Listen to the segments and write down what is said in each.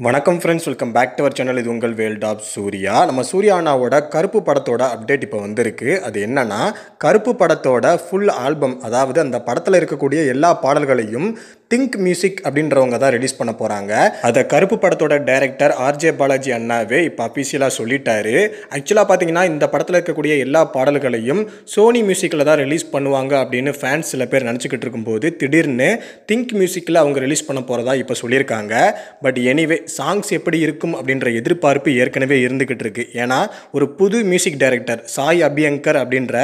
வணக்கம் friends, welcome back to our channel. இது உங்கள் வேல்ட் ஆஃப் சூர்யா. நம்ம சூர்யா அண்ணாவோட கருப்பு படத்தோட அப்டேட் இப்போ வந்திருக்கு. அது என்னன்னா, கருப்பு படத்தோட ஃபுல் ஆல்பம், அதாவது அந்த படத்தில் இருக்கக்கூடிய எல்லா பாடல்களையும் திங்க் மியூசிக் அப்படின்றவங்க தான் ரிலீஸ் பண்ண போகிறாங்க. அதை கருப்பு படத்தோட டைரக்டர் ஆர்ஜே பாலாஜி அண்ணாவே இப்போ அஃபீஷியலாக சொல்லிட்டாரு. ஆக்சுவலாக பார்த்தீங்கன்னா, இந்த படத்தில் இருக்கக்கூடிய எல்லா பாடல்களையும் சோனி மியூசிக்கில் தான் ரிலீஸ் பண்ணுவாங்க அப்படின்னு ஃபேன்ஸ் சில பேர் நினச்சிக்கிட்டு இருக்கும்போது, திடீர்னு திங்க் மியூசிக்கில் அவங்க ரிலீஸ் பண்ண போகிறதா இப்போ சொல்லியிருக்காங்க. பட் எனிவே, சாங்ஸ் எப்படி இருக்கும் அப்படின்ற எதிர்பார்ப்பு ஏற்கனவே இருந்துகிட்டு இருக்கு. ஏன்னா, ஒரு புது மியூசிக் டைரக்டர் சாய் அபியங்கர் அப்படின்ற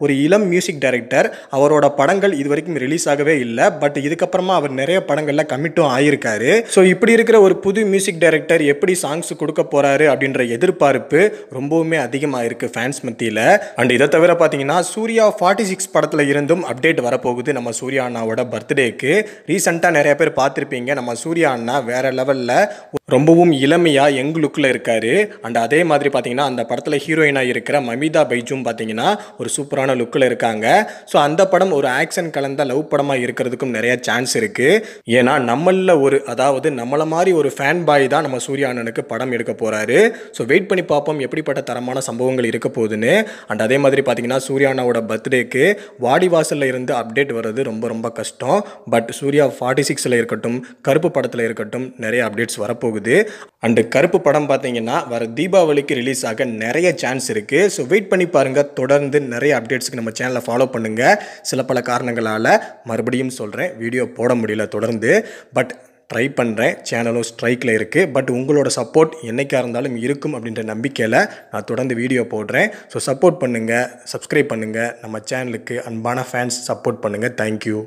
ஒரு இளம் மியூசிக் டைரக்டர், அவரோட படங்கள் இது வரைக்கும் ரிலீஸ் ஆகவே இல்லை. பட் இதுக்கப்புறமா அவர் நிறைய படங்களில் கமிட்டும் ஆயிருக்காரு. ஸோ இப்படி இருக்கிற ஒரு புது மியூசிக் டைரக்டர் எப்படி சாங்ஸ் கொடுக்க போறாரு அப்படின்ற எதிர்பார்ப்பு ரொம்பவுமே அதிகமாக இருக்கு ஃபேன்ஸ் மத்தியில். அண்ட் இதை தவிர பார்த்தீங்கன்னா, சூர்யா 46 படத்தில் இருந்தும் அப்டேட் வரப்போகுது. நம்ம சூர்யா அண்ணாவோட பர்த்டேக்கு ரீசெண்டாக நிறைய பேர் பார்த்துருப்பீங்க. நம்ம சூர்யா அண்ணா வேற லெவலில் ரொம்பவும் இளமையாக யங் லுக்கில் இருக்காரு. அண்ட் அதே மாதிரி பார்த்தீங்கன்னா, அந்த படத்தில் ஹீரோயினாக இருக்கிற மமிதா பைஜும் பார்த்தீங்கன்னா ஒரு சூப்பரான லுக்கில் இருக்காங்க. ஸோ அந்த படம் ஒரு ஆக்ஷன் கலந்த லவ் படமாக இருக்கிறதுக்கும் நிறைய சான்ஸ் இருக்குது. ஏன்னா அதாவது நம்மள மாதிரி ஒரு ஃபேன் பாய் தான் நம்ம சூர்யா அண்ணனுக்கு படம் எடுக்க போகிறாரு. ஸோ வெயிட் பண்ணி பார்ப்போம் எப்படிப்பட்ட தரமான சம்பவங்கள் இருக்க போகுதுன்னு. அண்ட் அதே மாதிரி பார்த்தீங்கன்னா, சூர்யா அண்ணாவோட பர்த்டேக்கு வாடிவாசலில் இருந்து அப்டேட் வர்றது ரொம்ப ரொம்ப கஷ்டம். பட் சூர்யா 46ல் இருக்கட்டும், கருப்பு படத்தில் இருக்கட்டும், நிறைய அப்டேட்ஸ் வரப்போகுது. அண்ட் கருப்பு படம் பார்த்தீங்கன்னா வர தீபாவளிக்கு ரிலீஸ் ஆக நிறைய சான்ஸ் இருக்கு. ஸோ வெயிட் பண்ணி பாருங்க. தொடர்ந்து நிறைய அப்டேட்ஸ்க்கு நம்ம சேனலை ஃபாலோ பண்ணுங்க. சில பல காரணங்களால் மறுபடியும் சொல்கிறேன், வீடியோ போட முடியல தொடர்ந்து. பட் ட்ரை பண்ணுறேன். சேனலும் ஸ்ட்ரைக்கில் இருக்குது. பட் உங்களோட சப்போர்ட் என்றைக்காக இருந்தாலும் இருக்கும் அப்படின்ற நம்பிக்கையில் நான் தொடர்ந்து வீடியோ போடுறேன். ஸோ சப்போர்ட் பண்ணுங்கள், சப்ஸ்கிரைப் பண்ணுங்கள். நம்ம சேனலுக்கு அன்பான ஃபேன்ஸ் சப்போர்ட் பண்ணுங்கள். தேங்க்யூ.